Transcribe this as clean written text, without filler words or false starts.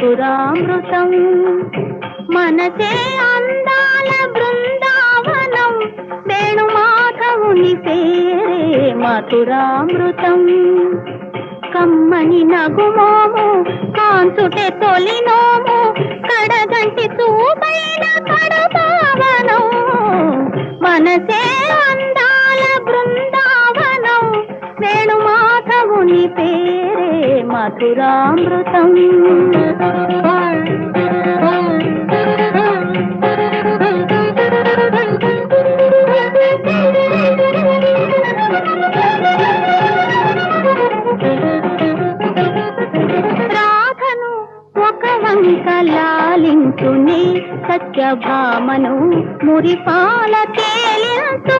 మధురామృతం మనసే అందాల బృందావనం వేణుమాధవుని పేరే మధురామృతం కమ్మని నగుమోము కాంచుటే తొలినోము కడగంటి చూపైన కడపావనం మనసే అందాల బృందావనం వేణుమాధవుని పేరే మధురామృతం రాధను ఒక వంక లాలించుని సత్యభామను మురిపాల తేలి